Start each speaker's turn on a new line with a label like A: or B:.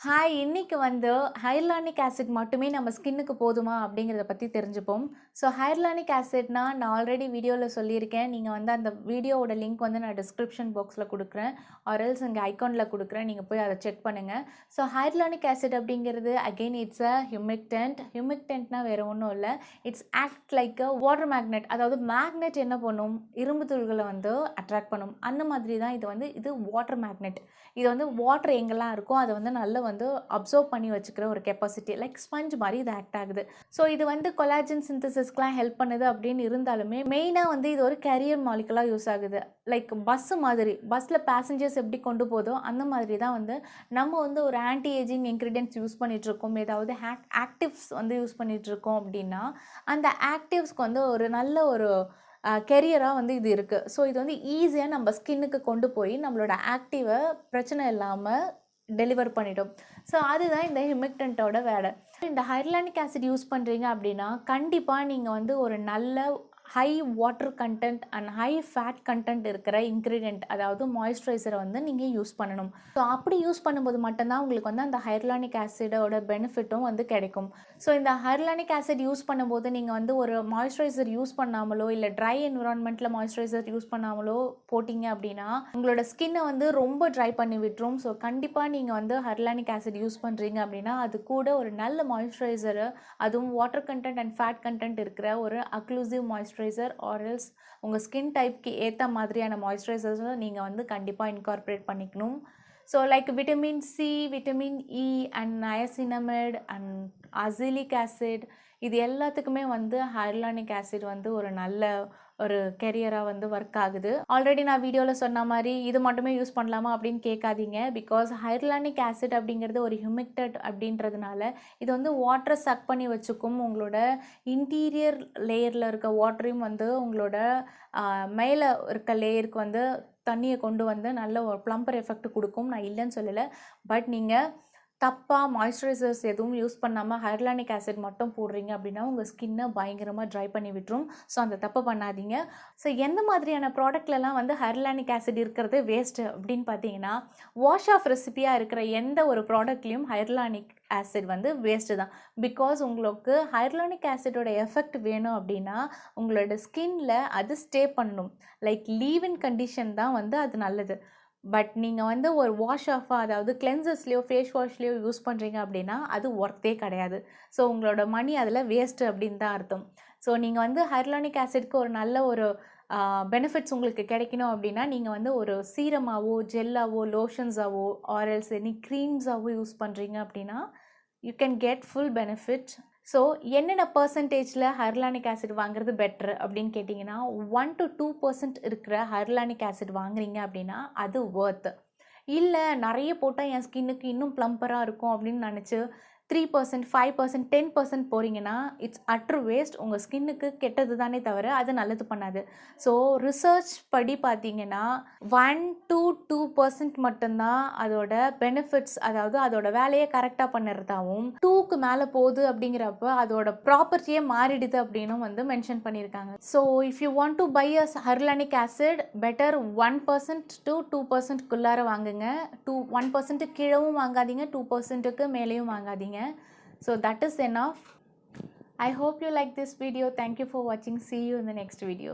A: Hi, இன்னைக்கு வந்து ஹையலுரானிக் acid மட்டுமே நம்ம ஸ்கின்னுக்கு போதுமா அப்படிங்கிறத பற்றி தெரிஞ்சுப்போம். ஸோ ஹையலுரானிக் ஆசிட்னா நான் ஆல்ரெடி வீடியோவில் சொல்லியிருக்கேன். நீங்கள் வந்து அந்த வீடியோவோட லிங்க் வந்து நான் டிஸ்கிரிப்ஷன் பாக்ஸில் கொடுக்குறேன், ஆர்எல்ஸ் இங்கே ஐக்கானில் கொடுக்குறேன், நீங்கள் போய் அதை செக் பண்ணுங்கள். ஸோ ஹையலுரானிக் ஆசிட் அப்படிங்கிறது அகெயின் இட்ஸ் அ ஹியூமிக்டன்ட். ஹியூமிக்டன்ட்னா வேறு ஒன்றும் இல்லை, it's act like a water magnet. அதாவது மேக்னெட் என்ன பண்ணும், இரும்பு துள்களை வந்து அட்ராக்ட் பண்ணும். அந்த மாதிரி தான் இது வாட்டர் மேக்னெட். இது வந்து வாட்டர் எங்கெல்லாம் இருக்கோ அதை வந்து நல்ல வந்து அப்சர்வ் பண்ணி வச்சுக்கிற ஒரு கெப்பாசிட்டி, லைக் ஸ்பஞ்ச் மாதிரி இது ஆக்ட் ஆகுது. ஸோ இது வந்து கொலாஜன் சிந்தசிஸ்க்குலாம் ஹெல்ப் பண்ணுது அப்படின்னு இருந்தாலுமே மெயினாக வந்து இது ஒரு கேரியர் மாலிகுலாக யூஸ் ஆகுது. லைக் பஸ்ஸு மாதிரி, பஸ்ஸில் பேசஞ்சர்ஸ் எப்படி கொண்டு போதோ அந்த மாதிரி தான் வந்து நம்ம வந்து ஒரு ஆன்டி ஏஜிங் இன்க்ரீடியன்ட்ஸ் யூஸ் பண்ணிகிட்ருக்கோம், ஏதாவது ஆக்டிவ்ஸ் வந்து யூஸ் பண்ணிகிட்ருக்கோம் அப்படின்னா அந்த ஆக்டிவ்ஸ்க்கு வந்து ஒரு நல்ல ஒரு கெரியராக வந்து இது இருக்குது. ஸோ இது வந்து ஈஸியாக நம்ம ஸ்கின்னுக்கு கொண்டு போய் நம்மளோட ஆக்டிவை பிரச்சனை இல்லாமல் டெலிவர் பண்ணிடும். ஸோ அதுதான் இந்த ஹியூமிக்டன்ட்டோட வேலை. இந்த ஹையலுரானிக் ஆசிட் யூஸ் பண்ணுறீங்க அப்படின்னா கண்டிப்பாக நீங்கள் வந்து ஒரு நல்ல high water content and high fat content இருக்கிற இன்க்ரீடியன்ட், அதாவது மாய்ஸ்சரைசரை வந்து நீங்கள் யூஸ் பண்ணணும். ஸோ அப்படி யூஸ் பண்ணும்போது மட்டும்தான் உங்களுக்கு வந்து அந்த ஹையலுரானிக் ஆசிடோட பெனிஃபிட்டும் வந்து கிடைக்கும். ஸோ இந்த ஹையலுரானிக் ஆசிட் யூஸ் பண்ணும்போது நீங்கள் வந்து ஒரு மாய்ஸ்சரைசர் யூஸ் பண்ணாமலோ இல்லை ட்ரை என்விரான்மெண்ட்டில் மாய்ஸ்சரைசர் யூஸ் பண்ணாமலோ போட்டிங்க அப்படின்னா உங்களோட ஸ்கின்னை வந்து ரொம்ப ட்ரை பண்ணி விட்டுரும். ஸோ கண்டிப்பாக நீங்கள் வந்து ஹையலுரானிக் ஆசிட் யூஸ் பண்ணுறீங்க அப்படின்னா அது கூட ஒரு நல்ல மாய்ஸ்சரைசரு, அதுவும் water content and fat content இருக்கிற ஒரு அக்ளூசிவ் மாய்ஸ்சரைசர் ஆர் எல்ஸ் உங்கள் ஸ்கின் டைப்க்கு ஏற்ற மாதிரியான மாய்ஸ்சரைசர்ஸை நீங்கள் வந்து கண்டிப்பாக இன்கார்பரேட் பண்ணிக்கணும். So like vitamin C, vitamin E and niacinamide and azelaic acid, இது எல்லாத்துக்குமே வந்து ஹையலுரானிக் ஆசிட் வந்து ஒரு நல்ல ஒரு கெரியராக வந்து ஒர்க் ஆகுது. ஆல்ரெடி நான் வீடியோவில் சொன்ன மாதிரி இது மட்டுமே யூஸ் பண்ணலாமா அப்படின்னு கேட்காதீங்க. பிகாஸ் ஹையலுரானிக் ஆசிட் அப்படிங்கிறது ஒரு ஹியூமிக்டன்ட் அப்படின்றதுனால இது வந்து வாட்டரை சக் பண்ணி வச்சுக்கும். உங்களோட இன்டீரியர் லேயரில் இருக்க வாட்டரையும் வந்து உங்களோட மேலே இருக்க லேயருக்கு வந்து தண்ணியை கொண்டு வந்து நல்ல ஒரு ப்ளம்பர் எஃபெக்ட் கொடுக்கும். நான் இல்லைன்னு சொல்லலை. பட் நீங்கள் தப்பாக மாய்ஸ்சரைசர்ஸ் எதுவும் யூஸ் பண்ணாமல் ஹையலுரானிக் ஆசிட் மட்டும் போடுறீங்க அப்படின்னா உங்கள் ஸ்கின்னை பயங்கரமாக ட்ரை பண்ணி விட்டுரும். ஸோ அந்த தப்பை பண்ணாதீங்க. ஸோ எந்த மாதிரியான ப்ராடக்ட்லலாம் வந்து ஹையலுரானிக் ஆசிட் இருக்கிறது வேஸ்ட்டு அப்படின்னு பார்த்தீங்கன்னா, வாஷ் ஆஃப் ரெசிபியாக இருக்கிற எந்த ஒரு ப்ராடக்ட்லேயும் ஹையலுரானிக் ஆசிட் வந்து வேஸ்ட்டு தான். பிகாஸ் உங்களுக்கு ஹையலுரானிக் ஆசிடோட எஃபெக்ட் வேணும் அப்படின்னா உங்களோட ஸ்கின்னில் அது ஸ்டே பண்ணணும். லைக் லீவ் இன் கண்டிஷன் தான் வந்து அது நல்லது. பட் நீங்கள் வந்து ஒரு வாஷ் ஆஃபாக, அதாவது கிளென்சர்ஸ்லையோ ஃபேஸ் வாஷ்லேயோ யூஸ் பண்ணுறீங்க அப்படின்னா அது ஒர்த்தே கிடையாது. ஸோ உங்களோட மணி அதில் வேஸ்ட்டு அப்படின்னு தான் அர்த்தம். ஸோ நீங்கள் வந்து ஹையலுரானிக் ஆசிட்க்கு ஒரு நல்ல ஒரு பெனிஃபிட்ஸ் உங்களுக்கு கிடைக்கணும் அப்படின்னா நீங்கள் வந்து ஒரு சீரமாவோ ஜெல்லாவோ லோஷன்ஸாவோ ஆர்எல்ஸ் எனி க்ரீம்ஸாவோ யூஸ் பண்ணுறீங்க அப்படின்னா you can get full benefit. So என்னென்ன பர்சன்டேஜில் ஹையலுரானிக் ஆசிட் வாங்குறது பெட்ரு அப்படின்னு கேட்டிங்கன்னா 1 to 2% இருக்கிற ஹையலுரானிக் ஆசிட் வாங்குறீங்க அப்படின்னா அது ஒர்த்து. இல்லை நிறைய போட்டால் என் ஸ்கின்னுக்கு இன்னும் ப்ளம்பராக இருக்கும் அப்படின்னு நினச்சி 3%, 5%, 10% போகிறீங்கன்னா இட்ஸ் அட்ரு வேஸ்ட். உங்கள் ஸ்கின்னுக்கு கெட்டது தானே தவிர அது நல்லது பண்ணாது. ஸோ ரிசர்ச் படி பார்த்தீங்கன்னா 1 to 2% மட்டும்தான் அதோட பெனிஃபிட்ஸ், அதாவது அதோட வேலையை கரெக்டாக பண்ணுறதாகவும் 2க்கு மேலே போகுது அப்படிங்கிறப்ப அதோட ப்ராப்பர்ட்டியே மாறிடுது அப்படின்னு வந்து மென்ஷன் பண்ணியிருக்காங்க. So if you want to buy a hyaluronic acid better 1% to 2%குள்ளார வாங்குங்க. 1% கீழவும் வாங்காதீங்க, 2%க்கு மேலேயும் வாங்காதீங்க. So that is enough. I hope you like this video. Thank you for watching. See you in the next video.